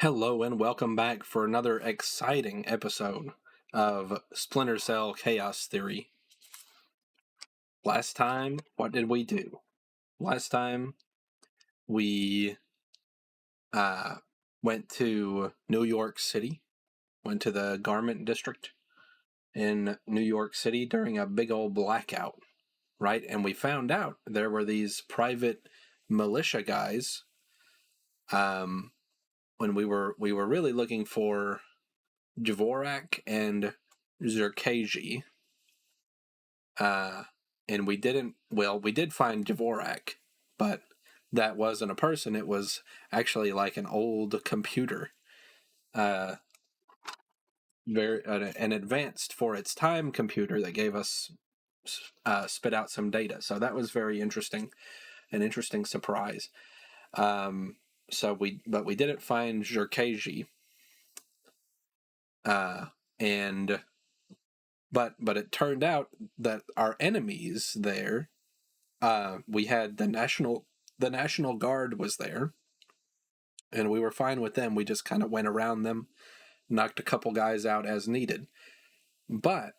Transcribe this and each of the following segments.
Hello and welcome back for another exciting episode of Splinter Cell Chaos Theory. Last time, what did we do? Last time, we went to New York City, went to the garment district in New York City during a big old blackout, right? And we found out there were these private militia guys, when we were really looking for Dvorak and Zerkaji. And we did find Dvorak, but that wasn't a person. It was actually like an old computer. An advanced for its time computer that gave us, spit out some data. So that was very interesting, an interesting surprise. But we didn't find Zerkaji. But it turned out that our enemies there, we had the National Guard was there, and we were fine with them. We just kind of went around them, knocked a couple guys out as needed. But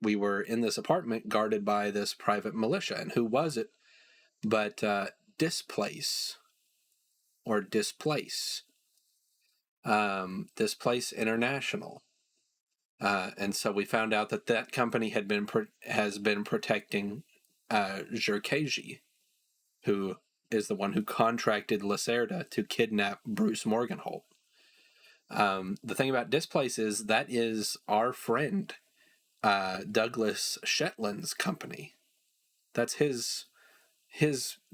we were in this apartment guarded by this private militia, and who was it but Displace International. And so we found out that company has been protecting Zerkaji, who is the one who contracted Lacerda to kidnap Bruce Morgenholt. The thing about Displace is that is our friend Douglas Shetland's company. That's his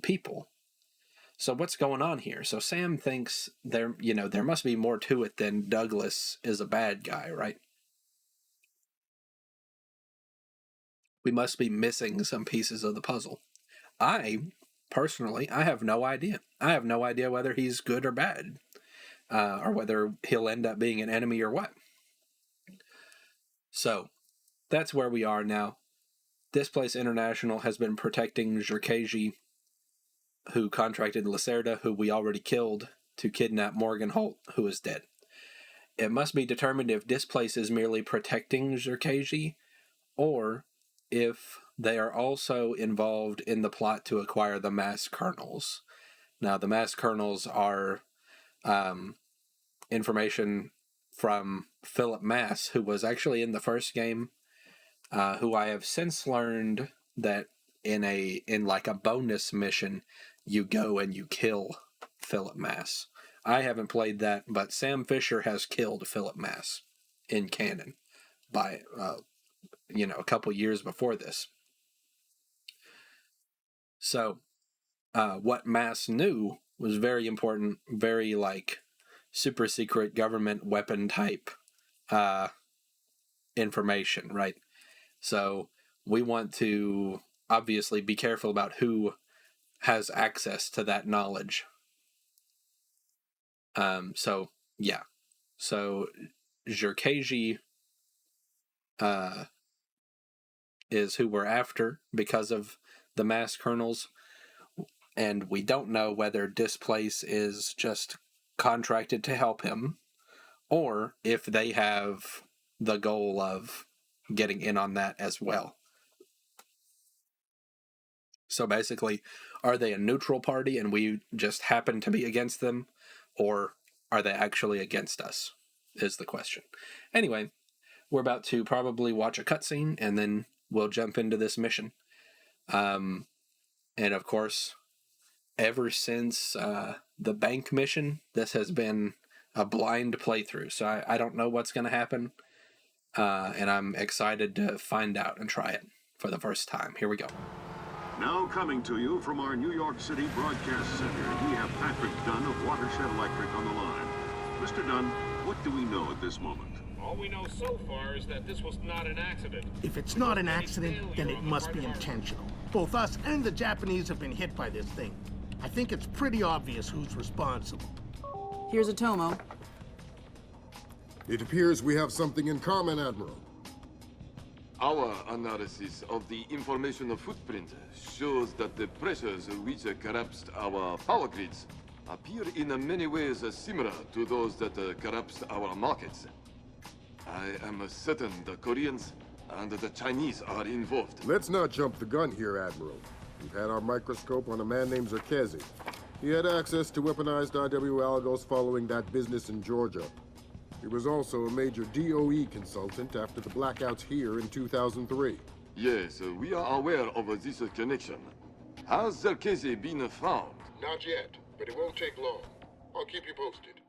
people. So what's going on here? So Sam thinks there must be more to it than Douglas is a bad guy, right? We must be missing some pieces of the puzzle. Personally, I have no idea. I have no idea whether he's good or bad, or whether he'll end up being an enemy or what. So that's where we are now. Displace International has been protecting Zerkaji, who contracted Lacerda, who we already killed, to kidnap Morgenholt, who is dead. It must be determined if Displace is merely protecting Zerkaji, or if they are also involved in the plot to acquire the mass kernels. Now, the mass kernels are information from Philip Mass, who was actually in the first game, who I have since learned that in like a bonus mission, you go and you kill Philip Mass. I haven't played that, but Sam Fisher has killed Philip Mass in canon by a couple years before this. So what Mass knew was very important, very like super secret government weapon type information, right? So we want to obviously be careful about who has access to that knowledge. So Zerkaji is who we're after because of the mass kernels, and we don't know whether Displace is just contracted to help him, or if they have the goal of getting in on that as well. So basically, are they a neutral party and we just happen to be against them, or are they actually against us, is the question. Anyway, we're about to probably watch a cutscene, and then we'll jump into this mission. And of course, ever since the bank mission, this has been a blind playthrough, so I don't know what's going to happen, and I'm excited to find out and try it for the first time. Here we go. Now coming to you from our New York City broadcast center, we have Patrick Dunn of Watershed Electric on the line. Mr. Dunn, what do we know at this moment? All we know so far is that this was not an accident. If it's not an accident, then it must be intentional. Both us and the Japanese have been hit by this thing. I think it's pretty obvious who's responsible. Here's Atomo. It appears we have something in common, Admiral. Our analysis of the information footprint shows that the pressures which collapsed our power grids appear in many ways similar to those that collapsed our markets. I am certain the Koreans and the Chinese are involved. Let's not jump the gun here, Admiral. We've had our microscope on a man named Zerkezi. He had access to weaponized IW algos following that business in Georgia. He was also a major DOE consultant after the blackouts here in 2003. Yes, we are aware of this connection. Has Zerkezi been found? Not yet, but it won't take long. I'll keep you posted.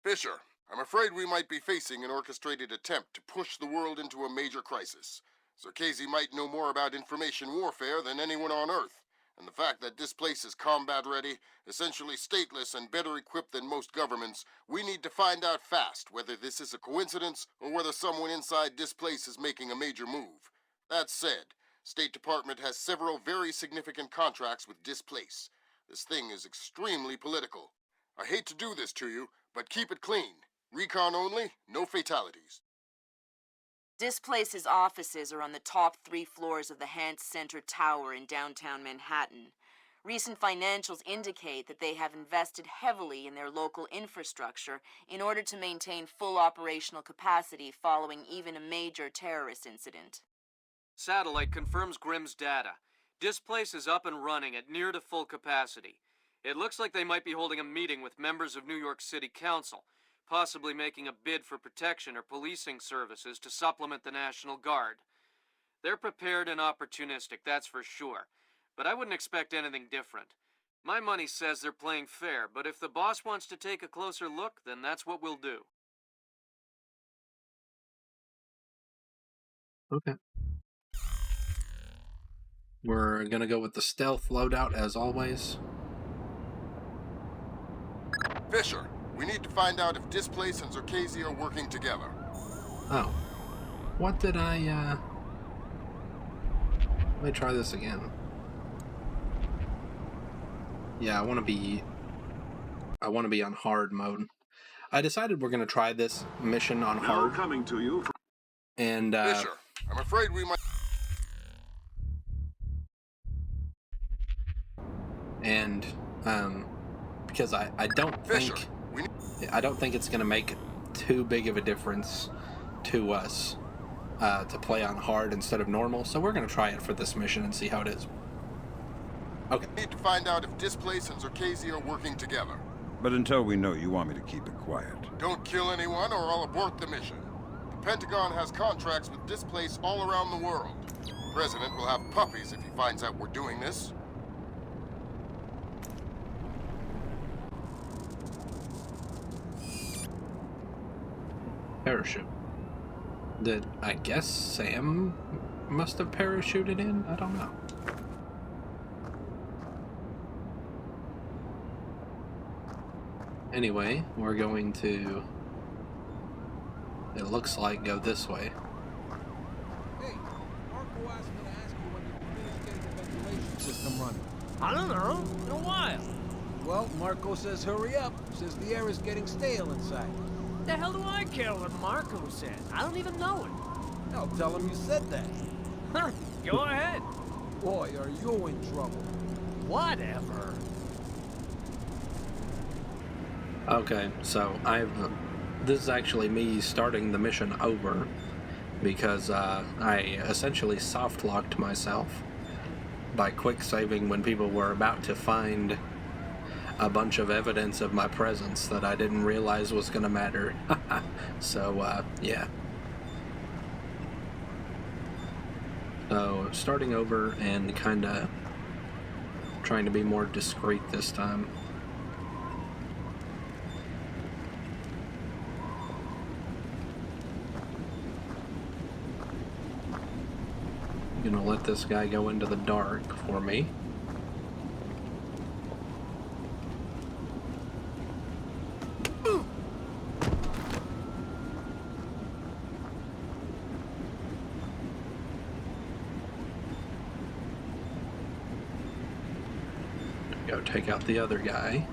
Fisher, I'm afraid we might be facing an orchestrated attempt to push the world into a major crisis. Zerkezi might know more about information warfare than anyone on Earth, and the fact that Displace is combat-ready, essentially stateless and better equipped than most governments, we need to find out fast whether this is a coincidence or whether someone inside Displace is making a major move. That said, State Department has several very significant contracts with Displace. This thing is extremely political. I hate to do this to you, but keep it clean. Recon only, no fatalities. Displace's offices are on the top 3 floors of the Hance Center Tower in downtown Manhattan. Recent financials indicate that they have invested heavily in their local infrastructure in order to maintain full operational capacity following even a major terrorist incident. Satellite confirms Grimm's data. Displace is up and running at near to full capacity. It looks like they might be holding a meeting with members of New York City Council, possibly making a bid for protection or policing services to supplement the National Guard. They're prepared and opportunistic, that's for sure, but I wouldn't expect anything different. My money says they're playing fair, but if the boss wants to take a closer look, then that's what we'll do. Okay. We're gonna go with the stealth loadout as always. Fisher, we need to find out if Displace and Zerkezi are working together. Oh. What did I, Let me try this again. Yeah, I want to be on hard mode. I decided we're going to try this mission on hard. Now coming to you from... And, Fisher, I'm afraid we might... And, because I don't Fisher, think... I don't think it's going to make too big of a difference to us to play on hard instead of normal, so we're going to try it for this mission and see how it is. Okay. We need to find out if Displace and Zerkezi are working together. But until we know, you want me to keep it quiet. Don't kill anyone or I'll abort the mission. The Pentagon has contracts with Displace all around the world. The President will have puppies if he finds out we're doing this. Parachute. That I guess Sam must have parachuted in? I don't know. Anyway, we're going to, it looks like, go this way. Hey, Marco asked me to ask you when you finish getting the ventilation system running. I don't know. In a while. Well, Marco says hurry up. Says the air is getting stale inside. The hell do I care what Marco says? I don't even know it. I'll tell him you said that. Huh, go ahead. Boy, are you in trouble. Whatever. Okay, so this is actually me starting the mission over because I essentially soft-locked myself by quick saving when people were about to find a bunch of evidence of my presence that I didn't realize was going to matter. So, yeah. So, starting over and kind of trying to be more discreet this time. I'm gonna let this guy go into the dark for me. Go take out the other guy.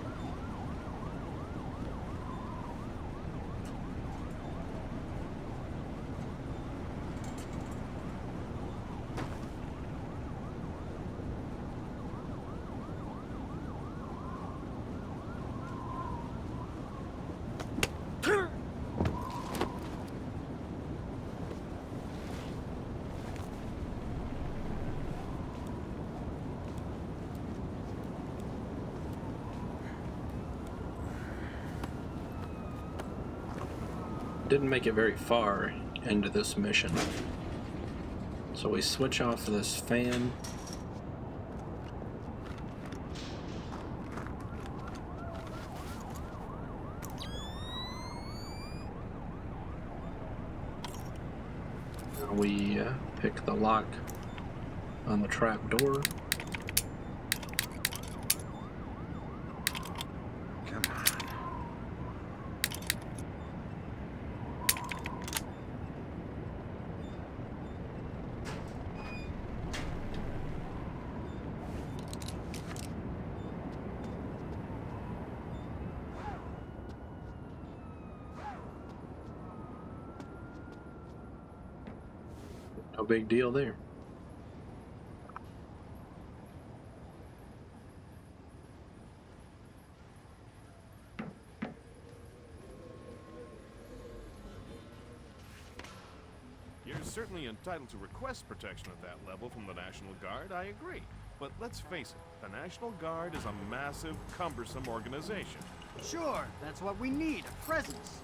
didn't make it very far into this mission. So we switch off this fan. We pick the lock on the trap door. Come on. No big deal there. You're certainly entitled to request protection at that level from the National Guard, I agree. But let's face it, the National Guard is a massive, cumbersome organization. Sure, that's what we need, a presence.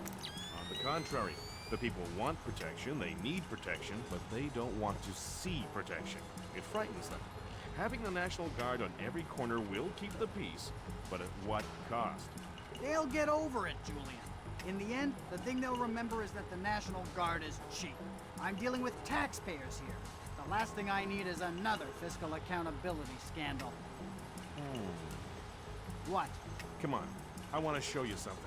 On the contrary, the people want protection, they need protection, but they don't want to see protection. It frightens them. Having the National Guard on every corner will keep the peace, but at what cost? They'll get over it, Julian. In the end, the thing they'll remember is that the National Guard is cheap. I'm dealing with taxpayers here. The last thing I need is another fiscal accountability scandal. What? Come on, I want to show you something.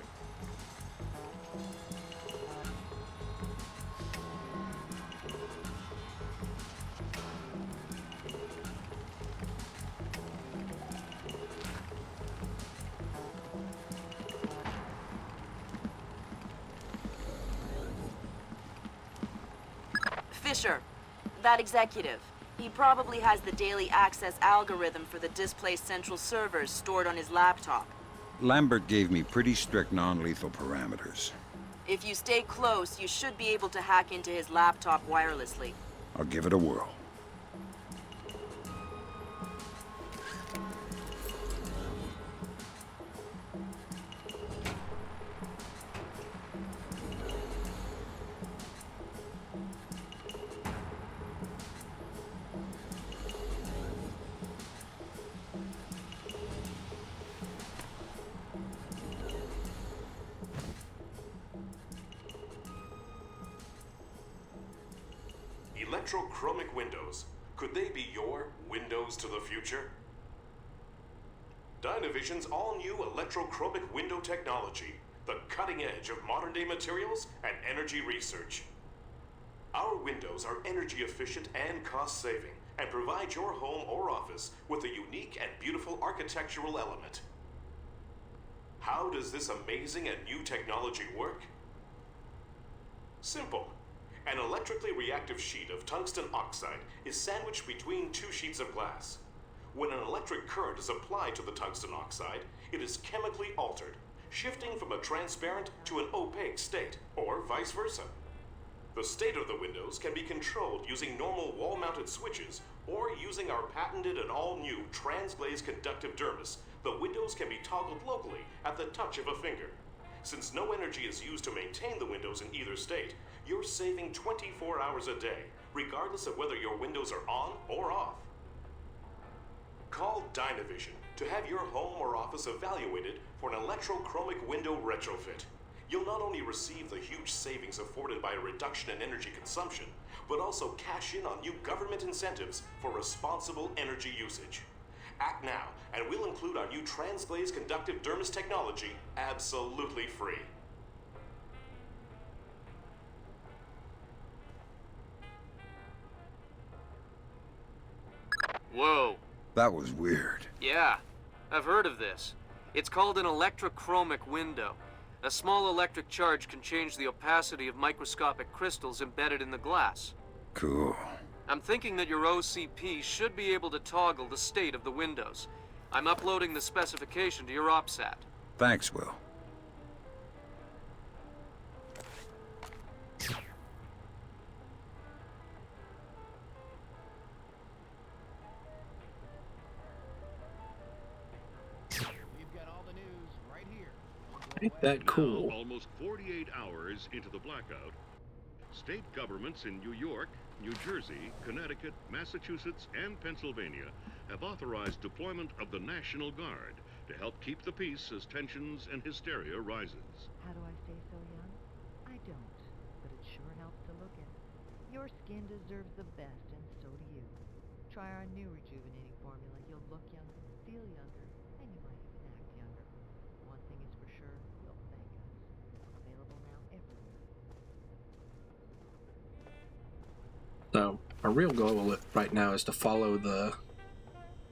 Fisher, that executive. He probably has the daily access algorithm for the Displace central servers stored on his laptop. Lambert gave me pretty strict non-lethal parameters. If you stay close, you should be able to hack into his laptop wirelessly. I'll give it a whirl. Electrochromic windows. Could they be your windows to the future? Dynavision's all-new electrochromic window technology, the cutting edge of modern-day materials and energy research. Our windows are energy efficient and cost-saving, and provide your home or office with a unique and beautiful architectural element. How does this amazing and new technology work? Simple. An electrically reactive sheet of tungsten oxide is sandwiched between two sheets of glass. When an electric current is applied to the tungsten oxide, it is chemically altered, shifting from a transparent to an opaque state, or vice versa. The state of the windows can be controlled using normal wall-mounted switches, or using our patented and all-new transglazed conductive dermis. The windows can be toggled locally at the touch of a finger. Since no energy is used to maintain the windows in either state, you're saving 24 hours a day, regardless of whether your windows are on or off. Call Dynavision to have your home or office evaluated for an electrochromic window retrofit. You'll not only receive the huge savings afforded by a reduction in energy consumption, but also cash in on new government incentives for responsible energy usage. Act now, and we'll include our new transglazed conductive dermis technology absolutely free. Whoa. That was weird. Yeah, I've heard of this. It's called an electrochromic window. A small electric charge can change the opacity of microscopic crystals embedded in the glass. Cool. I'm thinking that your OCP should be able to toggle the state of the windows. I'm uploading the specification to your OPSAT. Thanks, Will. Ain't that cool? Now, almost 48 hours into the blackout, state governments in New York, New Jersey, Connecticut, Massachusetts, and Pennsylvania have authorized deployment of the National Guard to help keep the peace as tensions and hysteria rises. How do I stay so young? I don't, but it sure helps to look it. Your skin deserves the best, and so do you. Try our new rejuvenating formula. You'll look younger, feel younger, and you might even act younger. One thing is for sure, you'll thank us. Available now everywhere. So, our real goal right now is to follow the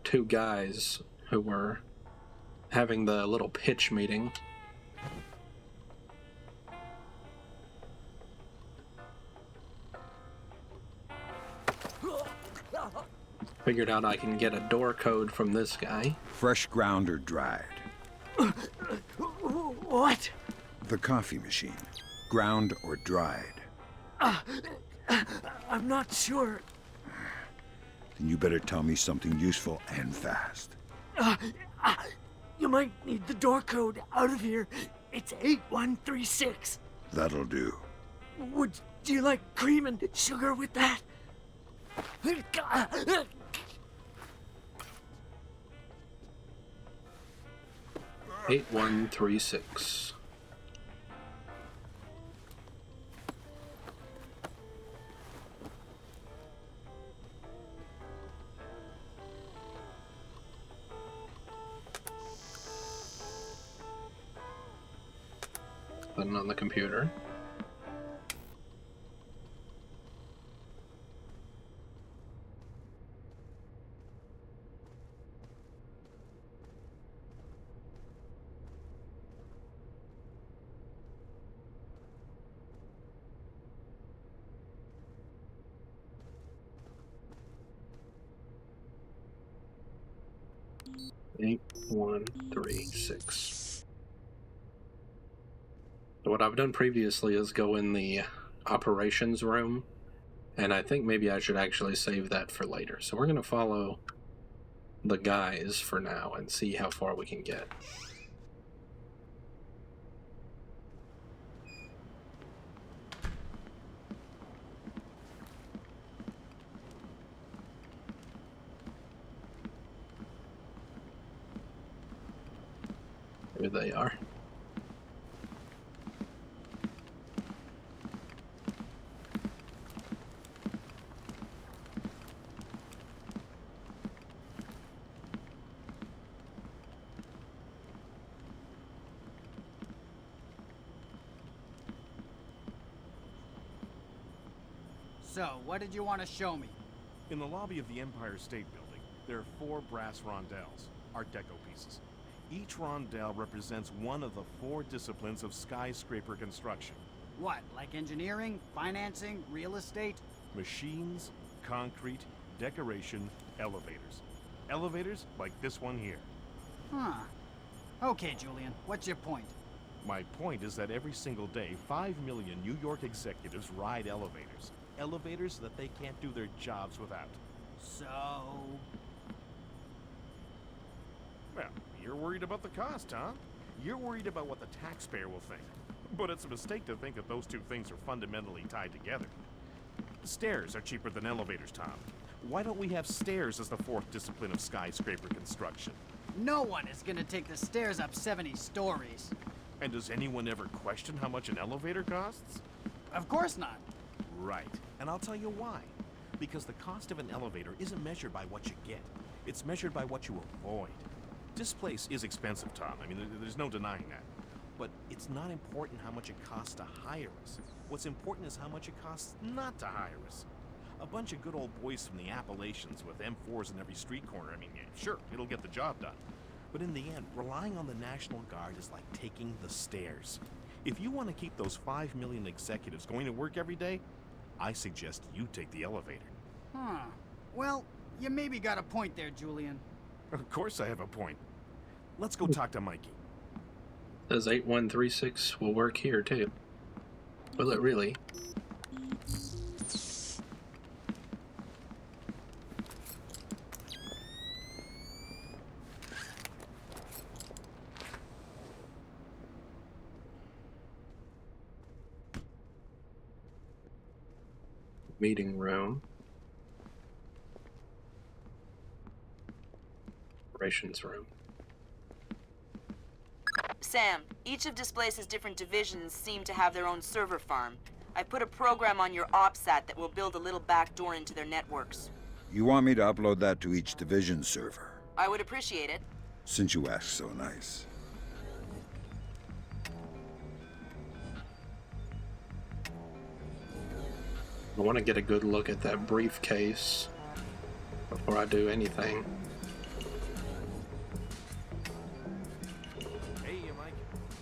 two guys who were having the little pitch meeting. Figured out I can get a door code from this guy. Fresh ground or dried? What? The coffee machine. Ground or dried? I'm not sure. Then you better tell me something useful and fast. You might need the door code out of here. It's 8136. That'll do. Would you like cream and sugar with that? 8136. Button on the computer. Eight, 1, 3, 6. So what I've done previously is go in the operations room, and I think maybe I should actually save that for later. So we're going to follow the guys for now and see how far we can get. Here they are. So, what did you want to show me? In the lobby of the Empire State Building, there are 4 brass rondelles, Art Deco pieces. Each rondelle represents one of the 4 disciplines of skyscraper construction. What, like engineering, financing, real estate? Machines, concrete, decoration, elevators. Elevators like this one here. Huh. Okay, Julian, what's your point? My point is that every single day, 5 million New York executives ride elevators. Elevators that they can't do their jobs without. So... Well, you're worried about the cost, huh? You're worried about what the taxpayer will think. But it's a mistake to think that those two things are fundamentally tied together. Stairs are cheaper than elevators, Tom. Why don't we have stairs as the 4th discipline of skyscraper construction? No one is gonna take the stairs up 70 stories. And does anyone ever question how much an elevator costs? Of course not. Right. And I'll tell you why. Because the cost of an elevator isn't measured by what you get. It's measured by what you avoid. Displace is expensive, Tom. I mean, there's no denying that. But it's not important how much it costs to hire us. What's important is how much it costs not to hire us. A bunch of good old boys from the Appalachians with M4s in every street corner, I mean, yeah, sure, it'll get the job done. But in the end, relying on the National Guard is like taking the stairs. If you want to keep those 5 million executives going to work every day, I suggest you take the elevator. Huh. Well, you maybe got a point there, Julian. Of course I have a point. Let's go talk to Mikey. Says 8136 will work here, too. Will it really? Meeting room. Operations room. Sam, each of Displace's different divisions seem to have their own server farm. I put a program on your OPSAT that will build a little backdoor into their networks. You want me to upload that to each division server? I would appreciate it. Since you ask so nice. I want to get a good look at that briefcase before I do anything. Hey, Mike.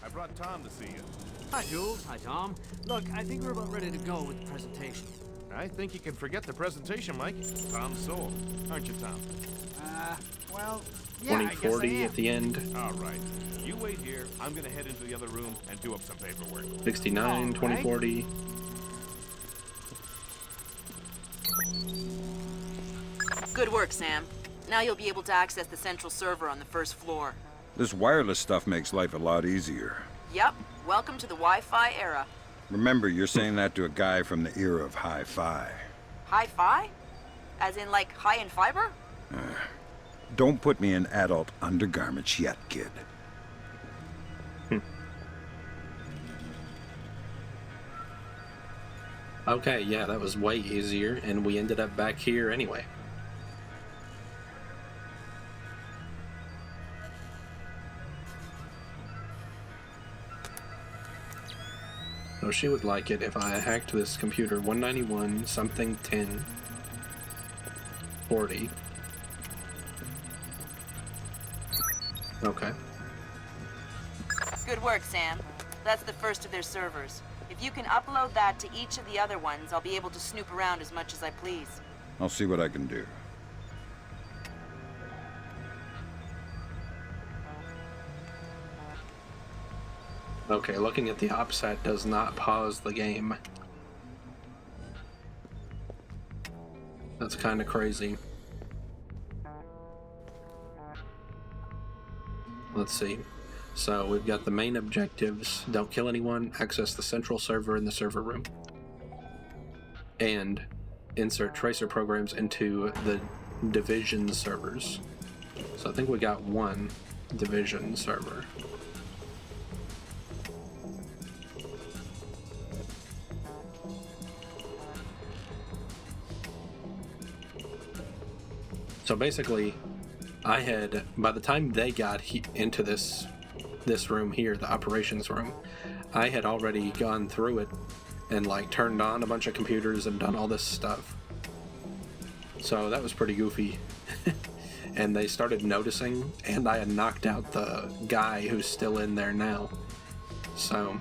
I brought Tom to see you. Hi, Jules. Hi, Tom. Look, I think we're about ready to go with the presentation. I think you can forget the presentation, Mike. Tom's sold. Aren't you, Tom? Well, yeah, 2040 at the end. All right. You wait here. I'm going to head into the other room and do up some paperwork. 69, 2040. Good work, Sam. Now you'll be able to access the central server on the first floor. This wireless stuff makes life a lot easier. Yep. Welcome to the Wi-Fi era. Remember, you're saying that to a guy from the era of hi-fi. Hi-fi? As in, like, high in fiber? Don't put me in adult undergarments yet, kid. Okay, yeah, that was way easier, and we ended up back here anyway. So she would like it if I hacked this computer 191 something 10 40. Okay. Good work, Sam. That's the first of their servers. If you can upload that to each of the other ones, I'll be able to snoop around as much as I please. I'll see what I can do. Okay, looking at the OPSAT does not pause the game. That's kind of crazy. Let's see. So we've got the main objectives: don't kill anyone, access the central server in the server room, and insert tracer programs into the division servers. So I think we got one division server. So basically, I had, by the time they got into this room here, the operations room, I had already gone through it and like turned on a bunch of computers and done all this stuff. So that was pretty goofy. And they started noticing, and I had knocked out the guy who's still in there now. So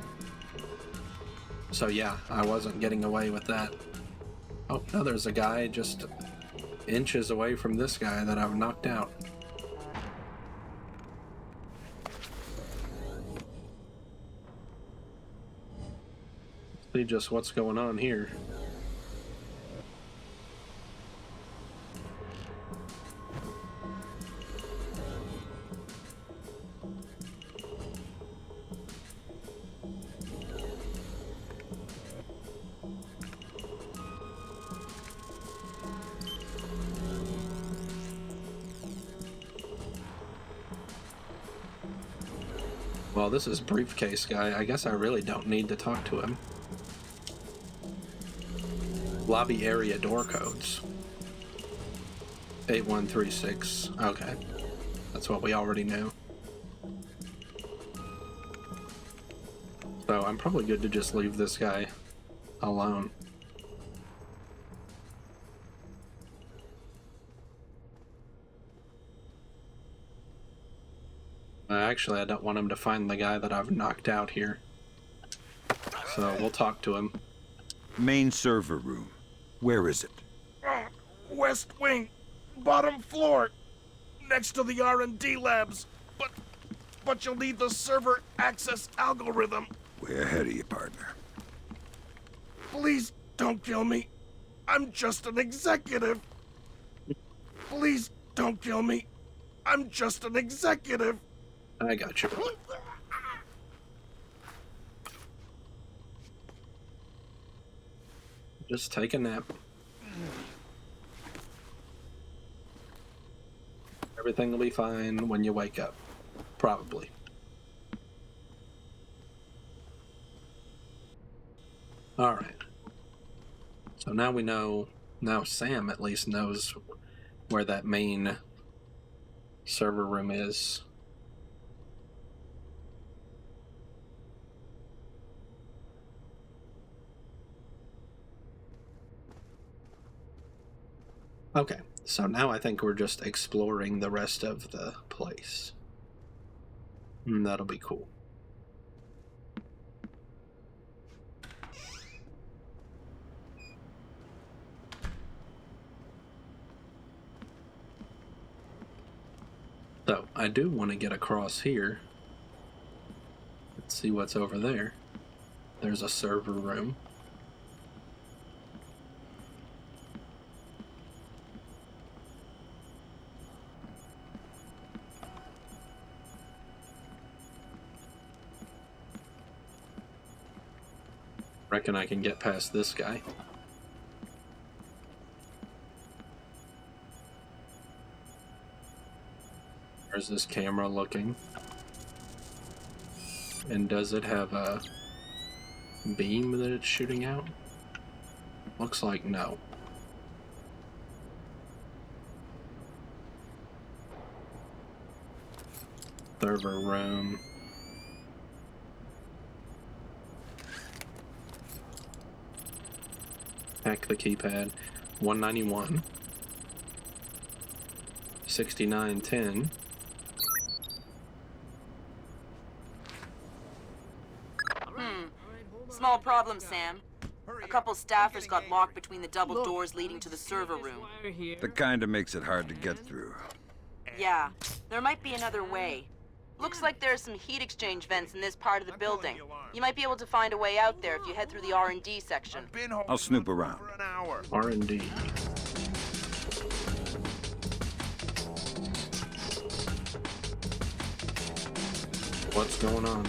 yeah, I wasn't getting away with that. Oh, no, there's a guy just inches away from this guy that I've knocked out. See just what's going on here. Well, this is briefcase guy. I guess I really don't need to talk to him. Lobby area door codes. 8136. Okay. That's what we already knew. So I'm probably good to just leave this guy alone. Actually, I don't want him to find the guy that I've knocked out here. So we'll talk to him. Main server room. Where is it? West wing, bottom floor, next to the R&D labs. But you'll need the server access algorithm. Way ahead of you, partner. Please don't kill me. I'm just an executive. Please don't kill me. I'm just an executive. I got you. Just take a nap. Everything will be fine when you wake up. Probably. Alright. So now we know, now Sam at least knows where that main server room is. Okay, so now I think we're just exploring the rest of the place. And that'll be cool. So, I do want to get across here. Let's see what's over there. There's a server room. Reckon I can get past this guy. Where's this camera looking? And does it have a beam that it's shooting out? Looks like no. Server room. Hack the keypad. 191. 6910. Small problem, Sam. A couple staffers got locked between the double doors leading to the server room. The kind that makes it hard to get through. Yeah, there might be another way. Looks like there are some heat exchange vents in this part of the building. You might be able to find a way out there if you head through the R&D section. I'll snoop around. R&D. What's going on?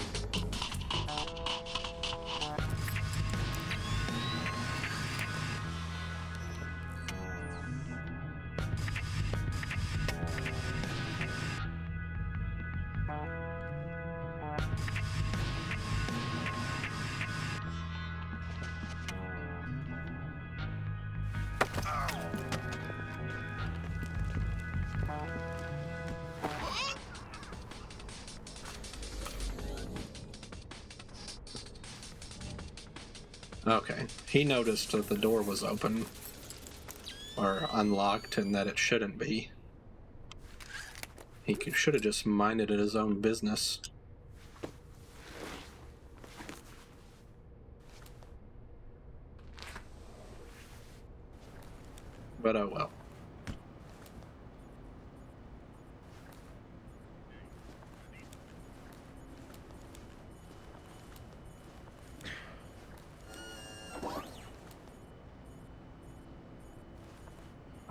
Okay, he noticed that the door was open or unlocked and that it shouldn't be. He should have just minded his own business. But oh well.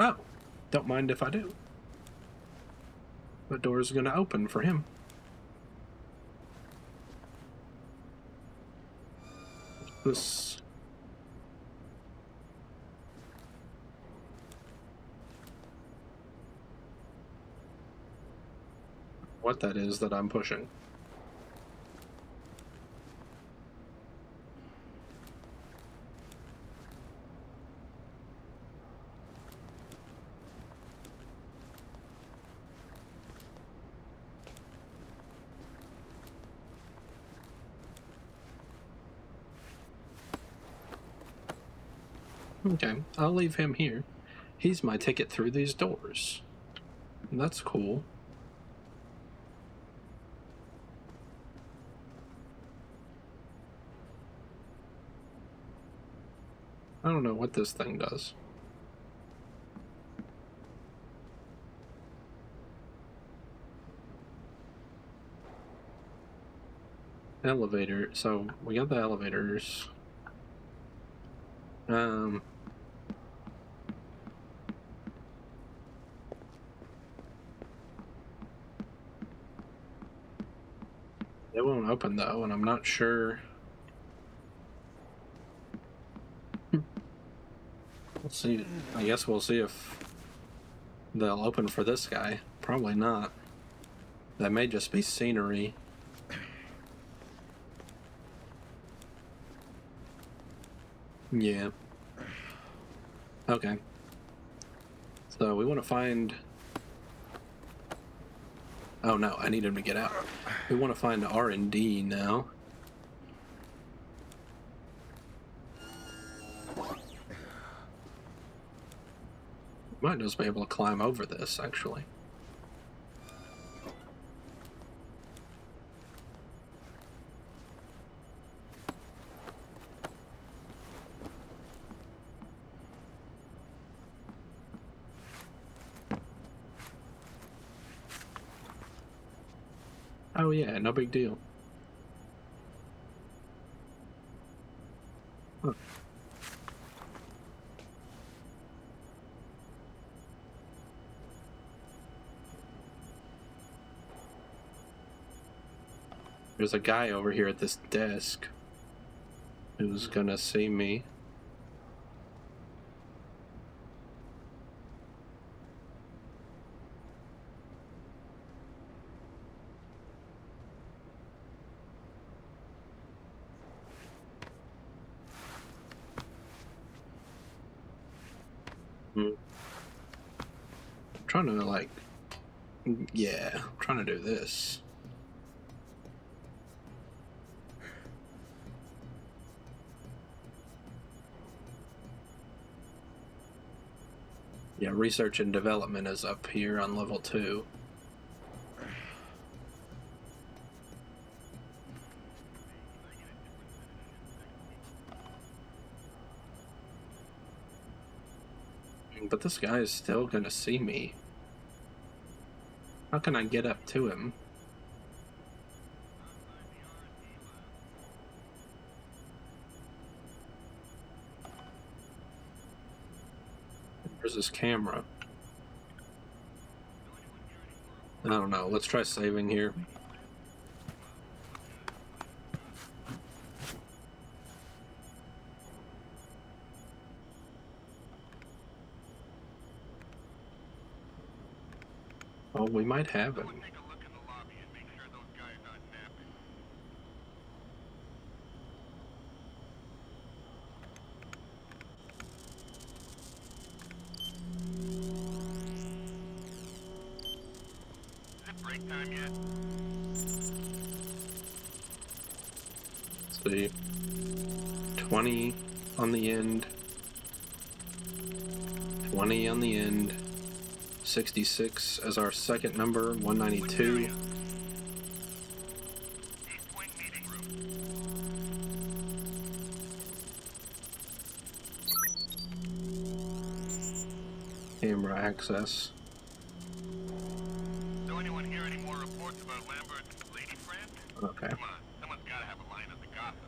Oh, don't mind if I do. The door's gonna open for him. This. What that is that I'm pushing. Okay, I'll leave him here. He's my ticket through these doors. That's cool. I don't know what this thing does. Elevator. So we got the elevators. It won't open though, and I'm not sure We'll see. I guess we'll see if they'll open for this guy. Probably not. That may just be scenery. Yeah. Okay. So we want to find... Oh no, I need him to get out. We want to find R&D now. Might just be able to climb over this, actually. Oh yeah, no big deal. Huh. There's a guy over here at this desk who's gonna see me. I'm trying to like, yeah, I'm trying to do this. Yeah, research and development is up here on level 2. But this guy is still gonna see me. How can I get up to him? Where's his camera? I don't know. Let's try saving here. Oh, we might have him. Break time yet? Let's see. 20 on the end. 20 on the end. 66 as our second number. 192. Camera access. So anyone hear any more reports about Lambert's lady friend? Okay. Come on, someone's gotta have a line on the gossip.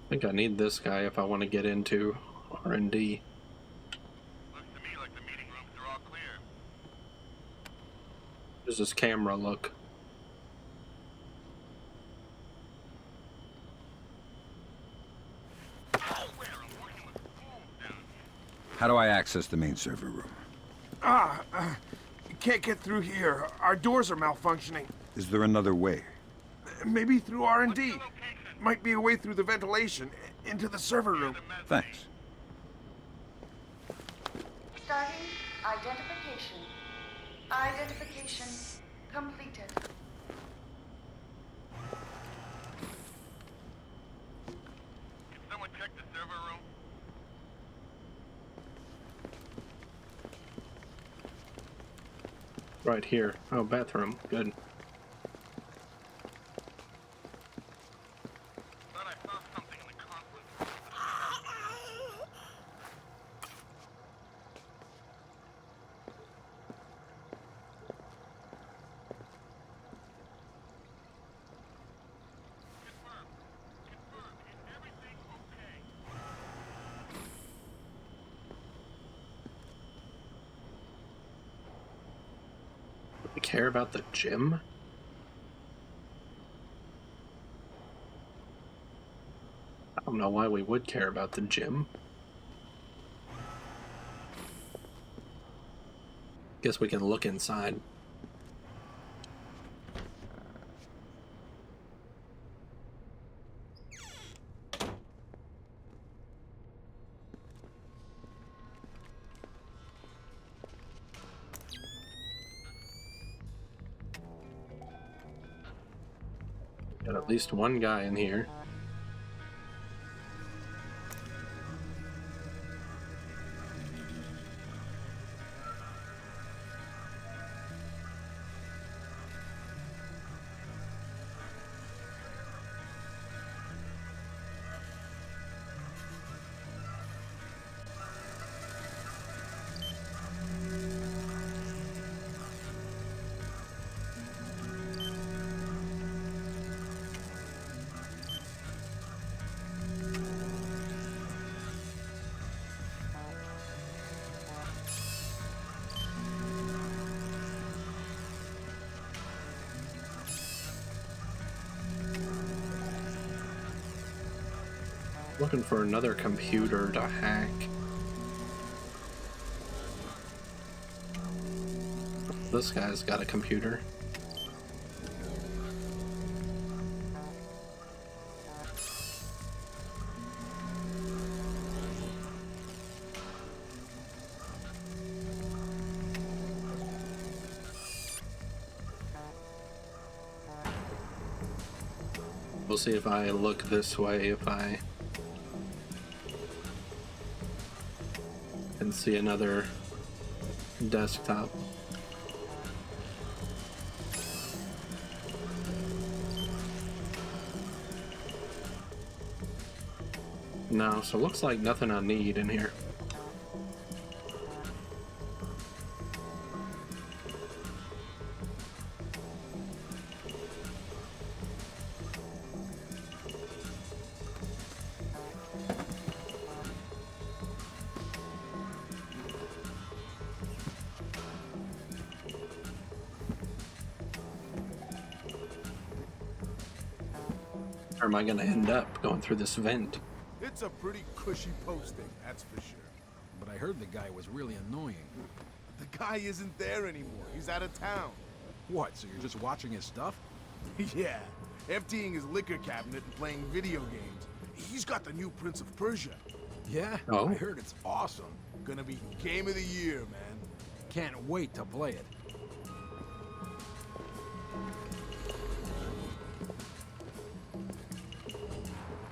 I think I need this guy if I want to get into R&D. Looks to me like the meeting rooms are all clear. Does this camera look? How do I access the main server room? Can't get through here. Our doors are malfunctioning. Is there another way? Maybe through R&D. Might be a way through the ventilation into the server room. Thanks. Starting identification. Identification completed. Can someone check the server room? Right here. Oh, bathroom. Good. Thought I saw something in the conference. Do we care about the gym? don't know why we would care about the gym. Guess we can look inside. Got at least one guy in here. Looking for another computer to hack. This guy's got a computer. We'll see if I look this way, if I can see another desktop. No, so looks like nothing I need in here. Or am I gonna end up going through this vent? It's a pretty cushy posting, that's for sure. But I heard the guy was really annoying. The guy isn't there anymore. He's out of town. What, so you're just watching his stuff? Yeah, emptying his liquor cabinet and playing video games. He's got the new Prince of Persia. Yeah? Oh. I heard it's awesome. Gonna be game of the year, man. Can't wait to play it.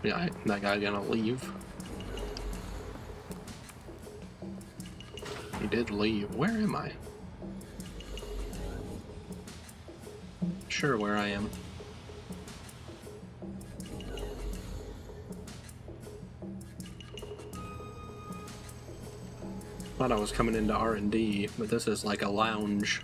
Yeah, that guy gonna leave. He did leave. Where am I? Sure where I am. Thought I was coming into R&D, but this is like a lounge.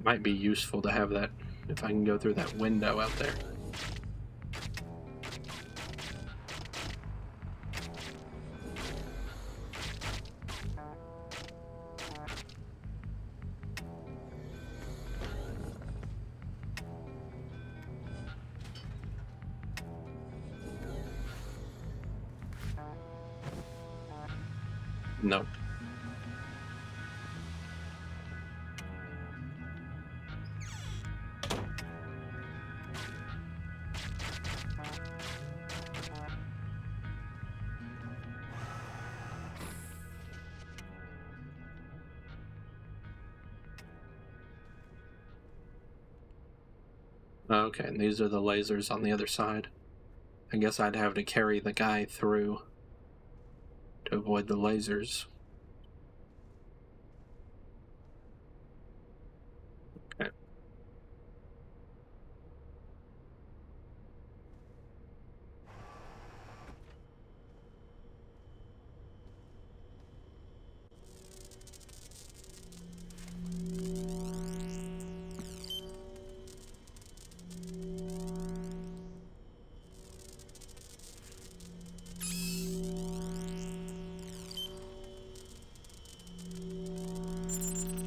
Might be useful to have that if I can go through that window out there. No. Okay, and these are the lasers on the other side. I guess I'd have to carry the guy through to avoid the lasers. Okay.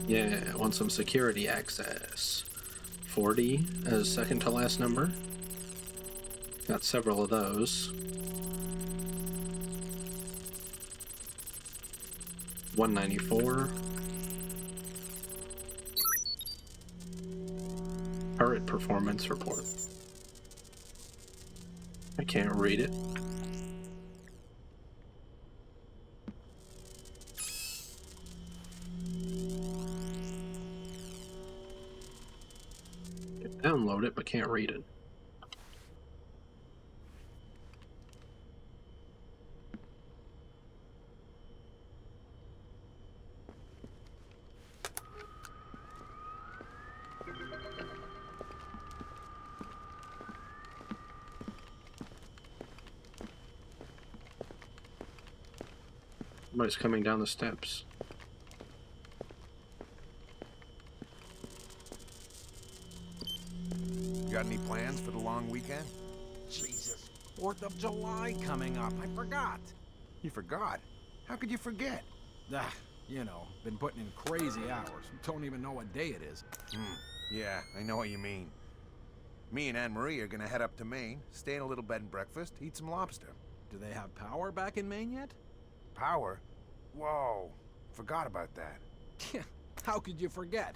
Yeah, I want some security access. 40 as second to last number. Got several of those. 194. Turret performance report. I can't read it. Download it, but can't read it. Somebody's coming down the steps. You got any plans for the long weekend? Jesus, 4th of July coming up. I forgot. You forgot? How could you forget? You know, been putting in crazy hours. Don't even know what day it is. Yeah, I know what you mean. Me and Anne-Marie are gonna head up to Maine, stay in a little bed and breakfast, eat some lobster. Do they have power back in Maine yet? Power? Whoa, forgot about that. How could you forget?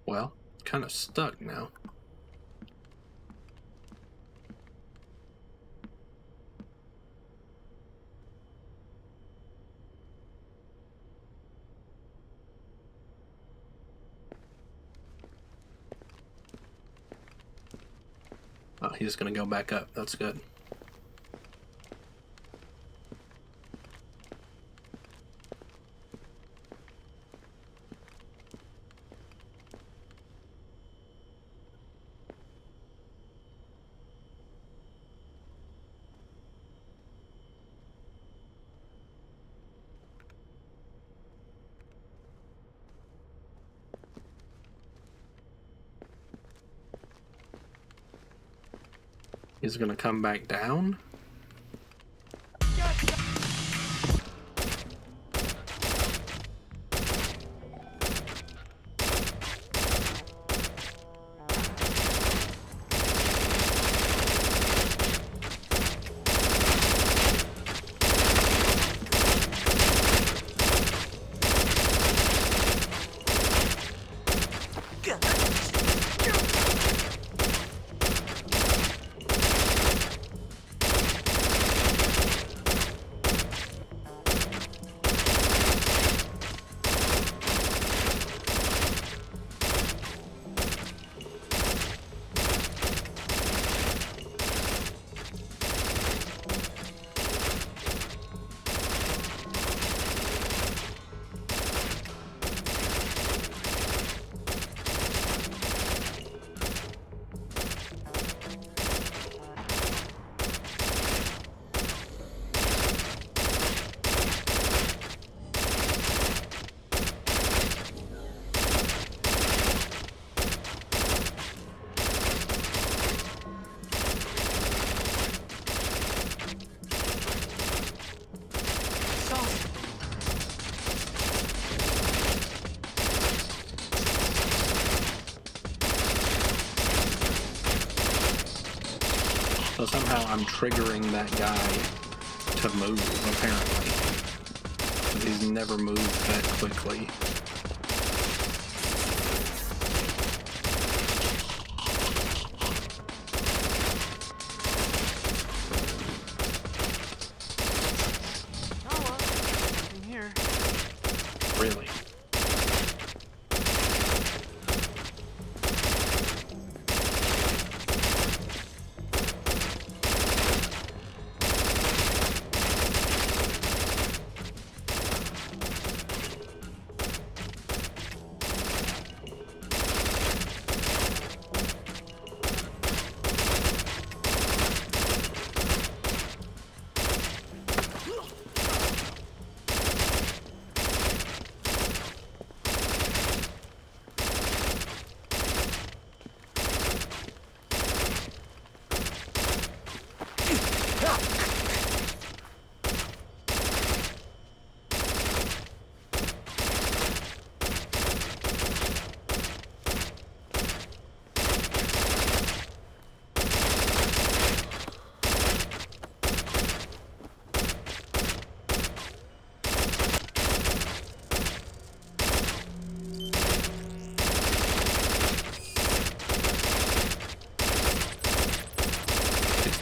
Well, kind of stuck now. Oh, he's gonna go back up. That's good. He's gonna come back down? So somehow I'm triggering that guy to move, apparently. Because he's never moved that quickly. Really?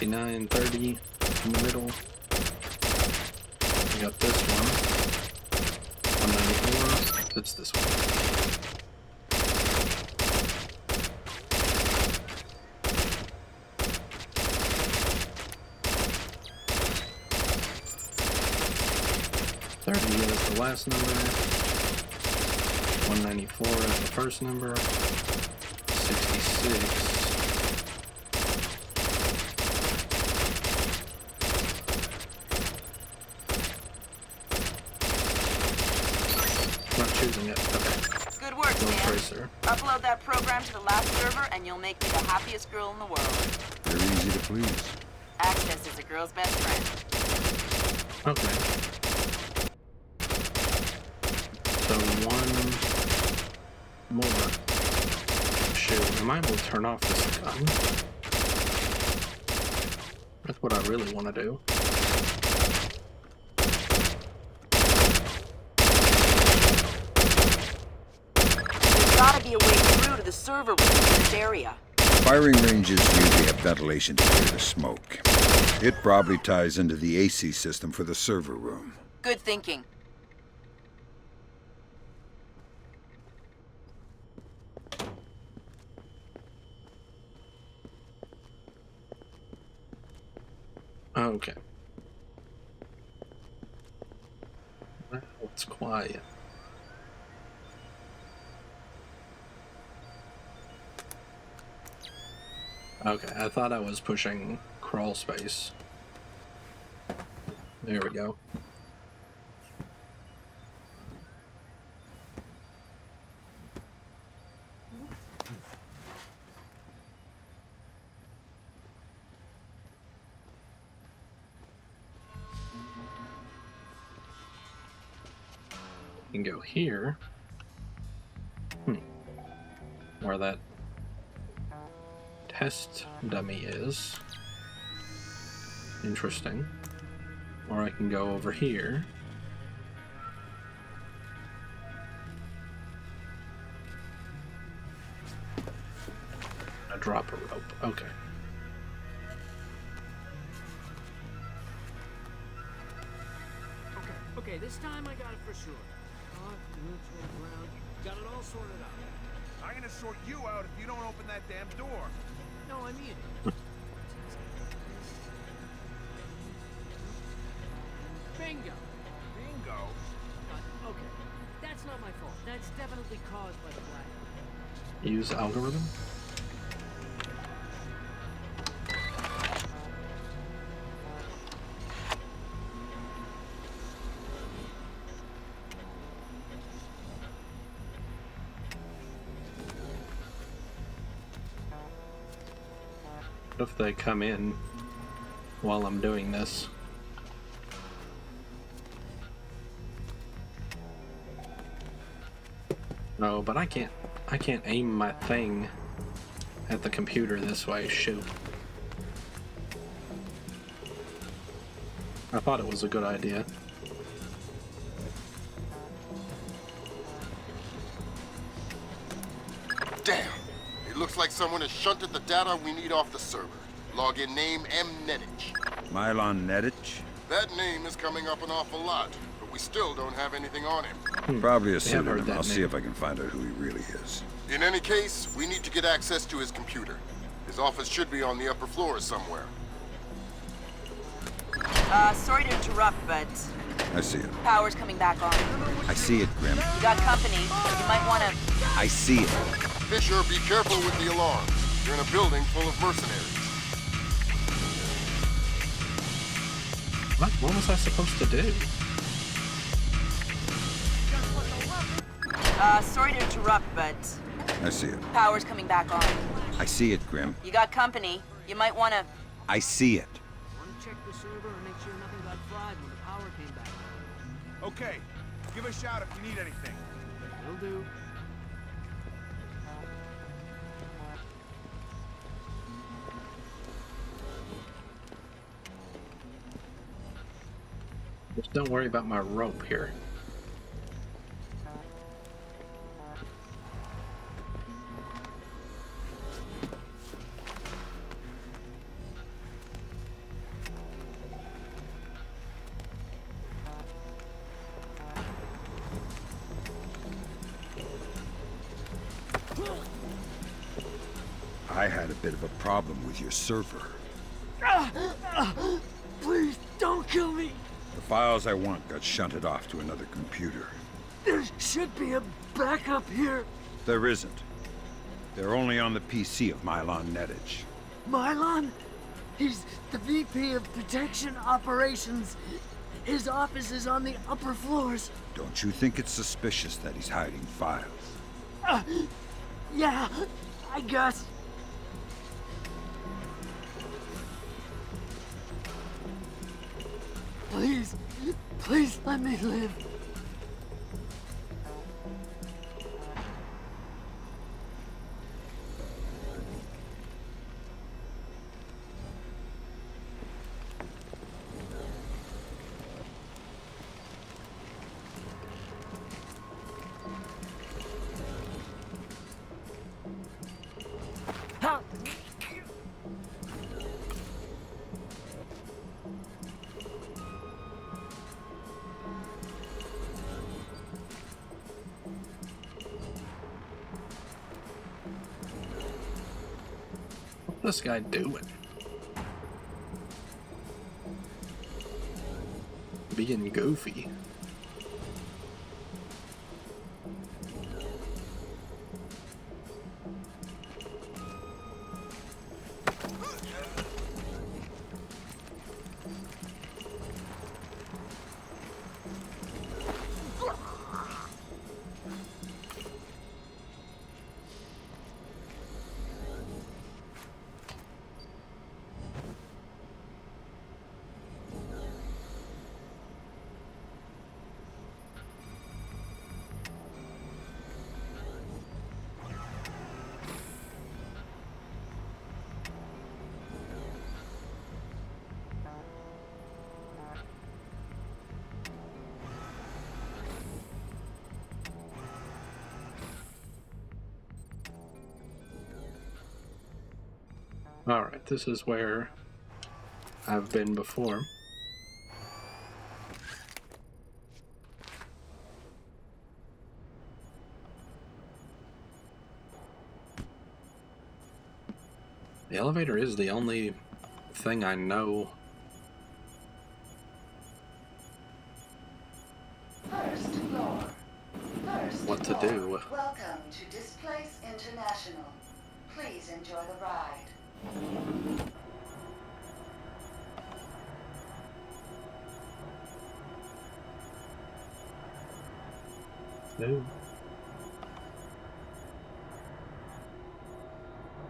69, 30 in the middle. We got this one. 194. It's this one. Is the last number. 194 is the first number. 66. Not choosing it. Okay. Good work, No Sam. tracer. Upload that program to the last server and you'll make me the happiest girl in the world. They're easy to please. Access is a girl's best friend. Okay. So one more. Shoot, am I able to turn off this gun? That's what I really want to do. There's gotta be a way through to the server room in this area. Firing ranges usually have ventilation to clear the smoke. It probably ties into the AC system for the server room. Good thinking. Okay. Well, it's quiet. Okay, I thought I was pushing crawl space. There we go. Can go here. Where that test dummy is. Interesting. Or I can go over here. I drop a rope. Okay. Okay, this time I got it for sure. Neutral ground. Got it all sorted out. I'm gonna sort you out if you don't open that damn door. No, I mean it. Bingo. Bingo? Okay, that's not my fault. That's definitely caused by the black. Use algorithm. What if they come in while I'm doing this? No, but I can't aim my thing at the computer this way. Shoot. I thought it was a good idea. Damn! It looks like someone has shunted the data we need off the server. Login name Mnetich. Mylon Nedich? That name is coming up an awful lot, but we still don't have anything on him. Probably a pseudonym. I'll see if I can find out who he really is. In any case, we need to get access to his computer. His office should be on the upper floors somewhere. Sorry to interrupt, but I see it. power's coming back on. I see it, Grim. You got company. You might want to... I see it. Fisher, be careful with the alarms. You're in a building full of mercenaries. What was I supposed to do? Sorry to interrupt, but I see it. power's coming back on. I see it, Grim. You got company. You might want to... I see it. Want to check the server and make sure nothing got fried when the power came back. Okay, give a shout if you need anything. Will do. Just don't worry about my rope here. I had a bit of a problem with your server. Please, don't kill me! The files I want got shunted off to another computer. There should be a backup here. There isn't. They're only on the PC of Mylon Nettage. Mylon? He's the VP of Protection Operations. His office is on the upper floors. Don't you think it's suspicious that he's hiding files? Yeah, I guess. Please, please let me live. What's this guy doing? Being goofy. Alright, this is where I've been before. The elevator is the only thing I know what to do. Welcome to Displace International. Please enjoy the ride. No.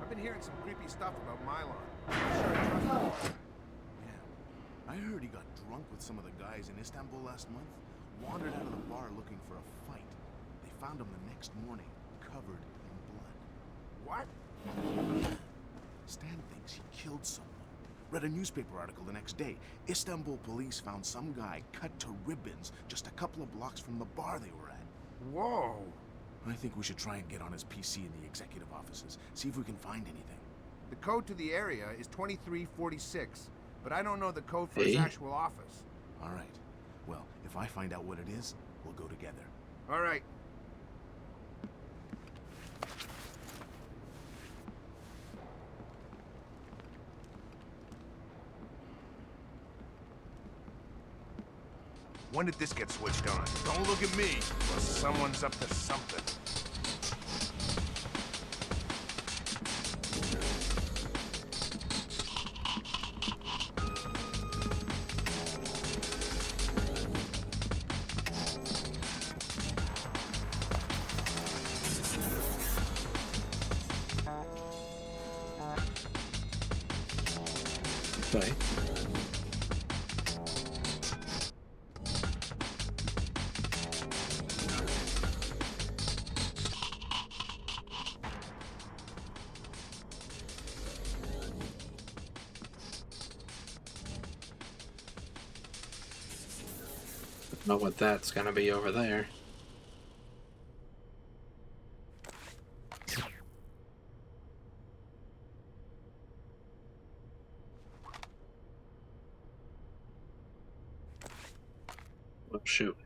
I've been hearing some creepy stuff about Mylon. Yeah, I heard he got drunk with some of the guys in Istanbul last month, wandered out of the bar looking for a fight. They found him the next morning, covered in blood. What? Stan thinks he killed someone. Read a newspaper article the next day. Istanbul police found some guy cut to ribbons just a couple of blocks from the bar they were at. Whoa! I think we should try and get on his PC in the executive offices, see if we can find anything. The code to the area is 2346, but I don't know the code for his actual office. All right. Well, if I find out what it is, we'll go together. All right. When did this get switched on? Don't look at me. Well, someone's up to something. Okay. Know what that's gonna be over there. Oh, shoot.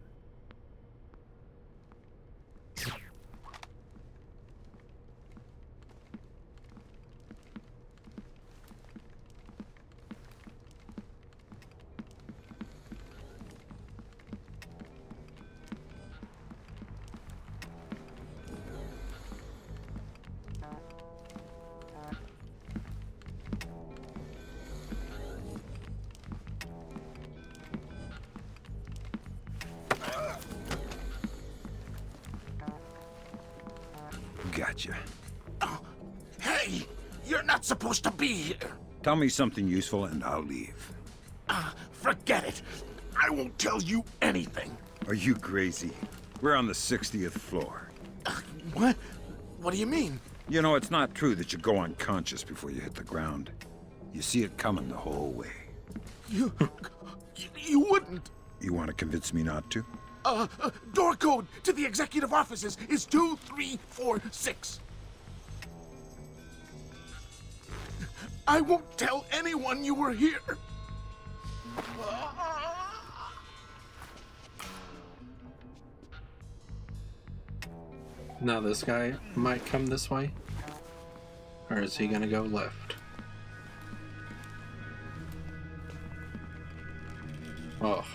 at you. Hey, you're not supposed to be here. Tell me something useful and I'll leave. Forget it. I won't tell you anything. Are you crazy? We're on the 60th floor. What? What do you mean? You know, it's not true that you go unconscious before you hit the ground. You see it coming the whole way. You wouldn't. You want to convince me not to? Door code to the executive offices is 2346. I won't tell anyone you were here. Now this guy might come this way, or is he gonna go left? Oh.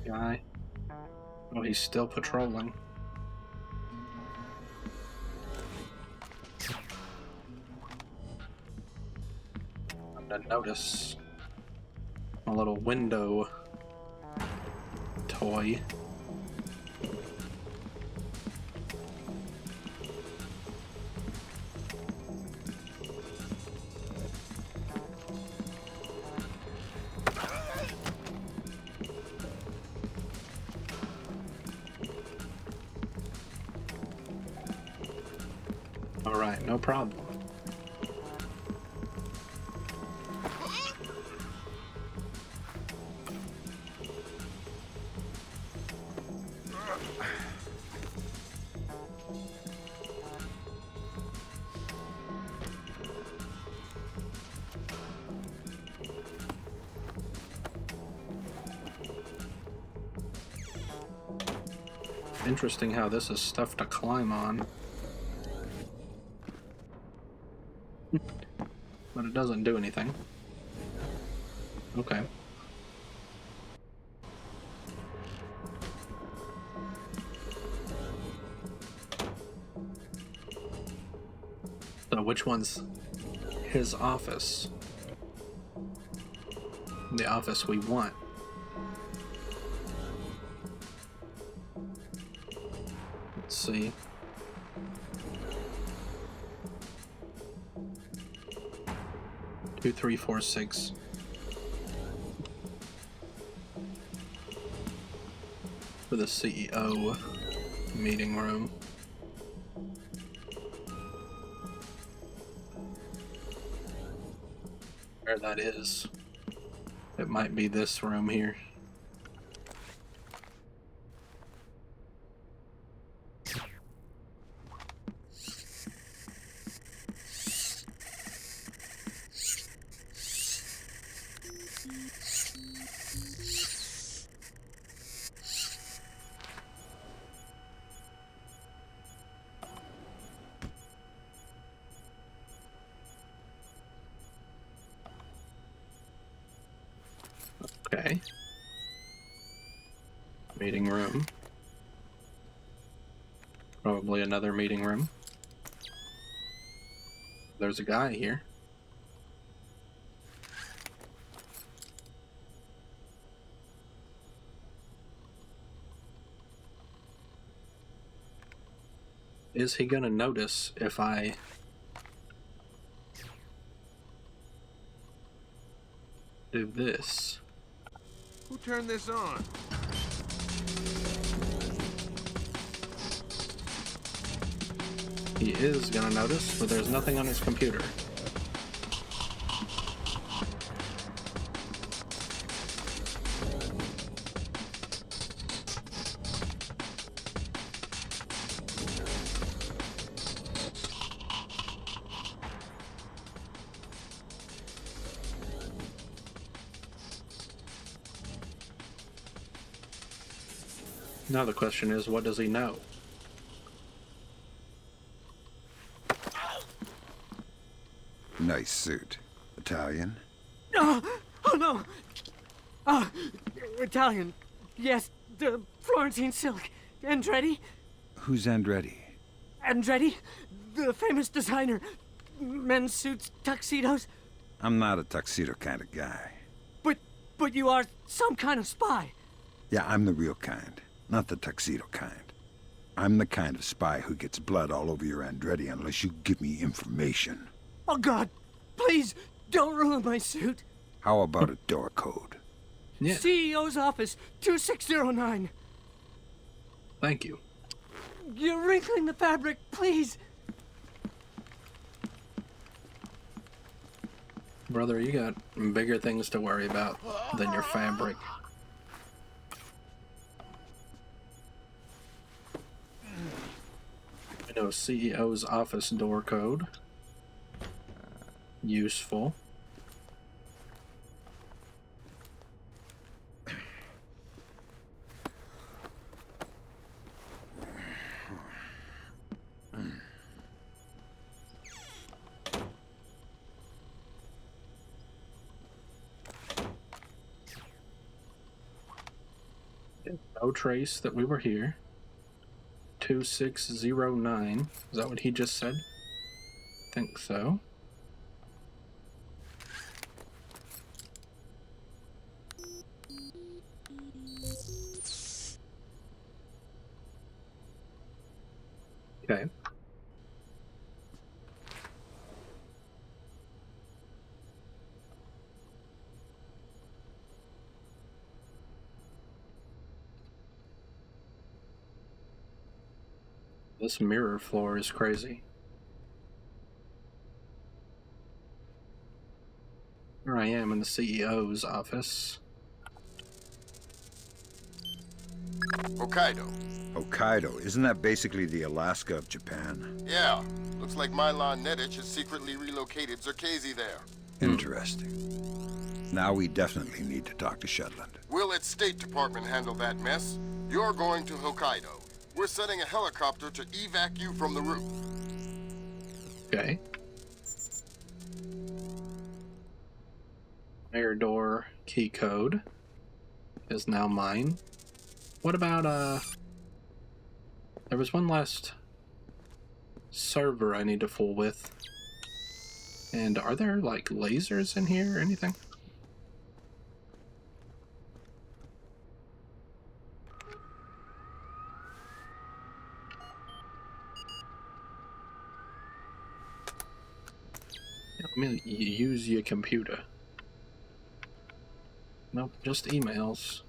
Guy. Oh, he's still patrolling. I'm gonna notice a little window toy. Alright, no problem. Interesting how this is stuff to climb on. But it doesn't do anything. Okay. So which one's his office? The office we want. Let's see. Two, 3, 4, 6. For the CEO meeting room. Where that is. It might be this room here. Okay. Meeting room. Probably another meeting room. There's a guy here. Is he gonna notice if I do this? Who turned this on? He is gonna notice, but there's nothing on his computer. Now the question is, what does he know? Nice suit. Italian? Oh no! Italian. Yes, the Florentine silk. Andretti? Who's Andretti? Andretti? The famous designer. Men's suits, tuxedos. I'm not a tuxedo kind of guy. But you are some kind of spy. Yeah, I'm the real kind, not the tuxedo kind. I'm the kind of spy who gets blood all over your Andretti unless you give me information. Oh God, please, don't ruin my suit. How about a door code? Yeah. CEO's office, 2609. Thank you. You're wrinkling the fabric, please. Brother, you got bigger things to worry about than your fabric. I know CEO's office door code. Useful. No trace that we were here. 2609. Is that what he just said? Think so. Okay. This mirror floor is crazy. Here I am in the CEO's office. Hokkaido. Hokkaido? Isn't that basically the Alaska of Japan? Yeah. Looks like Milan Nedich has secretly relocated Zerkezi there. Interesting. Now we definitely need to talk to Shetland. We'll let State Department handle that mess. You're going to Hokkaido. We're sending a helicopter to evac you from the roof. Okay. Air door key code is now mine. What about, there was one last server I need to fool with. And are there, like, lasers in here or anything? Let me use your computer. Nope, just emails.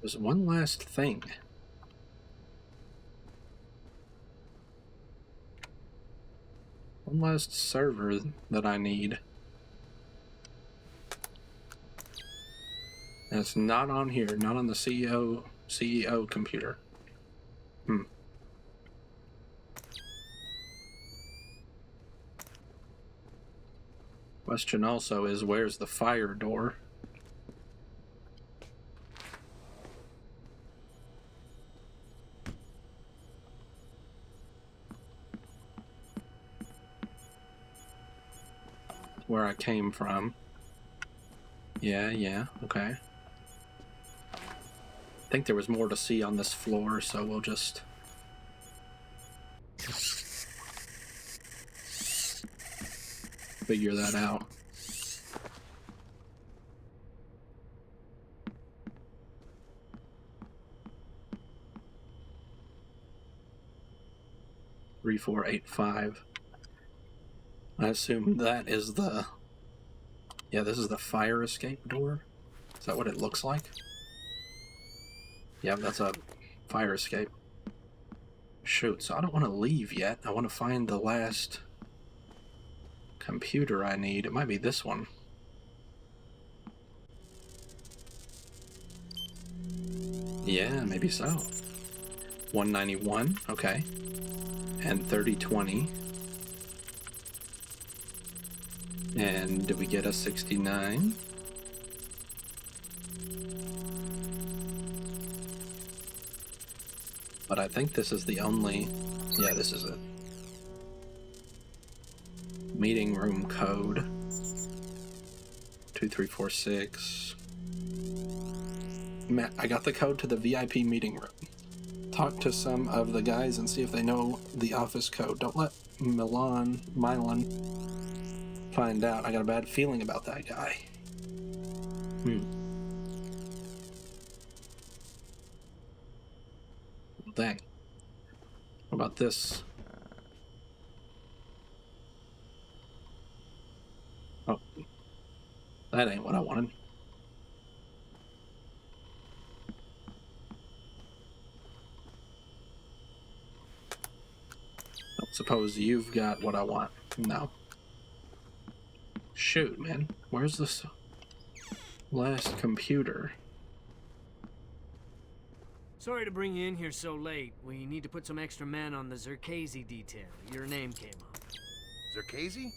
There's one last thing. One last server that I need. And it's not on here, not on the CEO computer. Question also is, where's the fire door? Where I came from. Yeah, okay. I think there was more to see on this floor, so we'll just... figure that out. Three, 4, 8, 5. I assume that is the... Yeah, this is the fire escape door. Is that what it looks like? Yeah, that's a fire escape. Shoot, so I don't want to leave yet. I want to find the last computer I need. It might be this one. Yeah, maybe so. 191, okay. And 3020. And did we get a 69? But I think this is the only... Yeah, this is it. Meeting room code. 2346. Matt, I got the code to the VIP meeting room. Talk to some of the guys and see if they know the office code. Don't let Milan find out. I got a bad feeling about that guy. Dang. What about this? Oh. That ain't what I wanted. Don't suppose you've got what I want. No. Shoot, man. Where's this last computer? Sorry to bring you in here so late. We need to put some extra men on the Zerkazy detail. Your name came up. Zerkazy?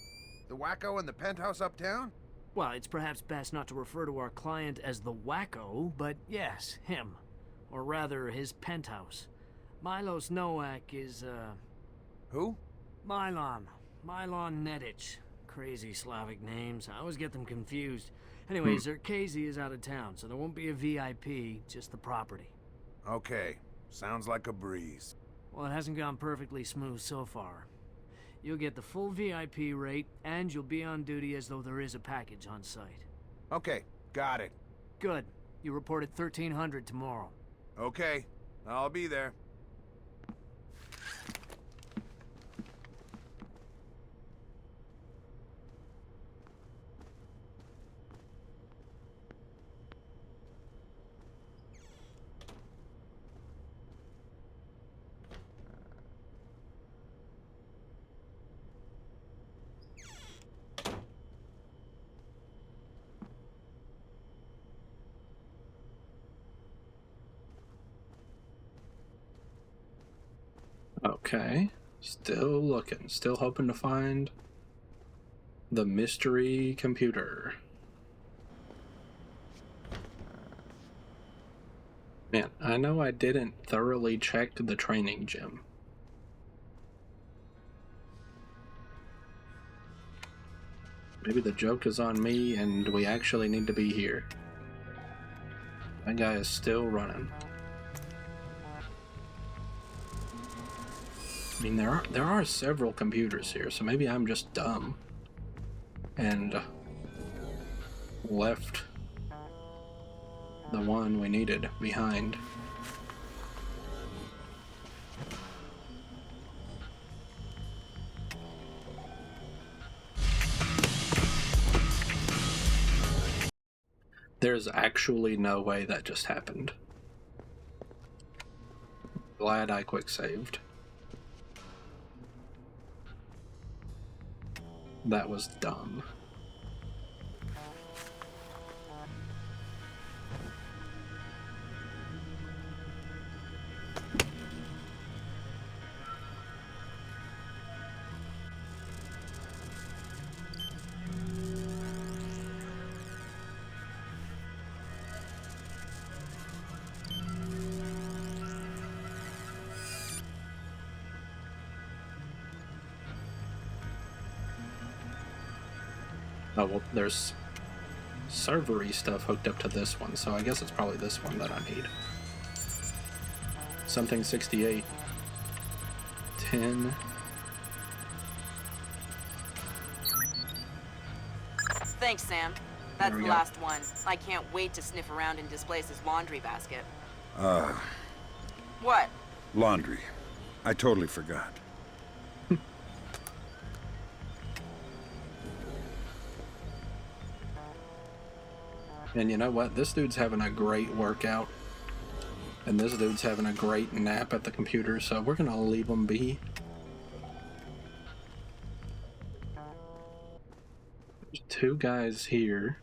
The wacko in the penthouse uptown? Well, it's perhaps best not to refer to our client as the wacko, but yes, him. Or rather, his penthouse. Milos Nowak is, Who? Milan. Milan Nedic. Crazy Slavic names. I always get them confused. Anyway, Zerkazy is out of town, so there won't be a VIP, just the property. Okay. Sounds like a breeze. Well, it hasn't gone perfectly smooth so far. You'll get the full VIP rate, and you'll be on duty as though there is a package on site. Okay, got it. Good. You report at 1300 tomorrow. Okay, I'll be there. Okay. Still looking. Still hoping to find the mystery computer. Man, I know I didn't thoroughly check the training gym. Maybe the joke is on me and we actually need to be here. That guy is still running. I mean, there are several computers here, so maybe I'm just dumb and left the one we needed behind. There's actually no way that just happened. Glad I quick saved. That was dumb. Oh, well, there's servery stuff hooked up to this one, so I guess it's probably this one that I need. Something 68. 10. Thanks, Sam. That's the last one. I can't wait to sniff around in Displace's laundry basket. What? Laundry. I totally forgot. And you know what? This dude's having a great workout. And this dude's having a great nap at the computer, so we're gonna leave him be. There's two guys here.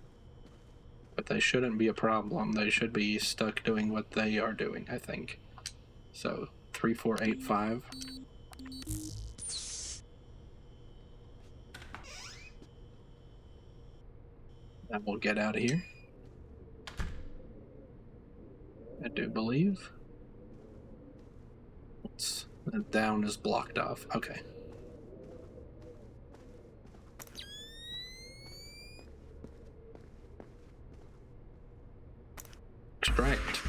But they shouldn't be a problem. They should be stuck doing what they are doing, I think. So, 3485. I will get out of here. I do believe. That down is blocked off. Okay. Extract.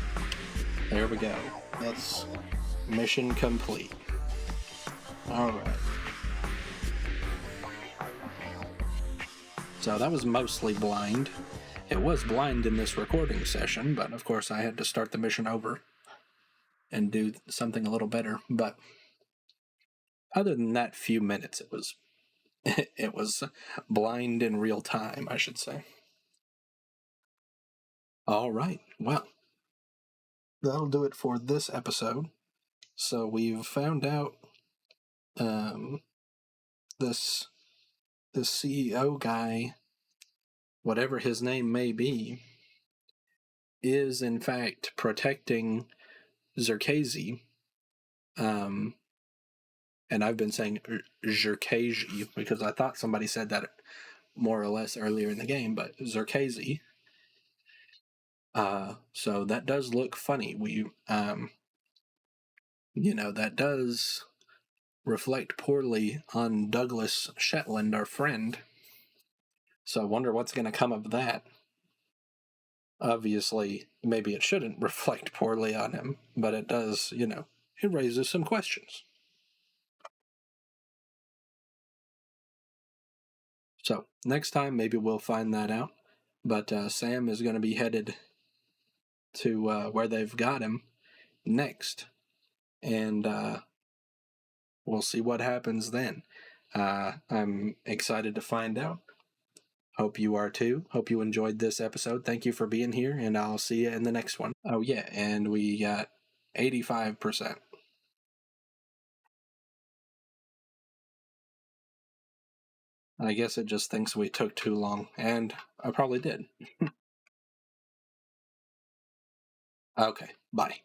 There we go. That's mission complete. Alright. So that was mostly blind. It was blind in this recording session, but of course I had to start the mission over and do something a little better. But other than that few minutes, it was it was blind in real time, I should say. Alright, well, that'll do it for this episode. So we've found out this CEO guy, whatever his name may be, is in fact protecting Zerkazi. And I've been saying Zerkazi because I thought somebody said that more or less earlier in the game, but Zerkazi. So that does look funny. That does reflect poorly on Douglas Shetland, our friend. So I wonder what's going to come of that. Obviously, maybe it shouldn't reflect poorly on him, but it does, it raises some questions. So, next time, maybe we'll find that out. But Sam is going to be headed to where they've got him next. And we'll see what happens then. I'm excited to find out. Hope you are too. Hope you enjoyed this episode. Thank you for being here, and I'll see you in the next one. Oh, yeah, and we got 85%. I guess it just thinks we took too long, and I probably did. Okay, bye.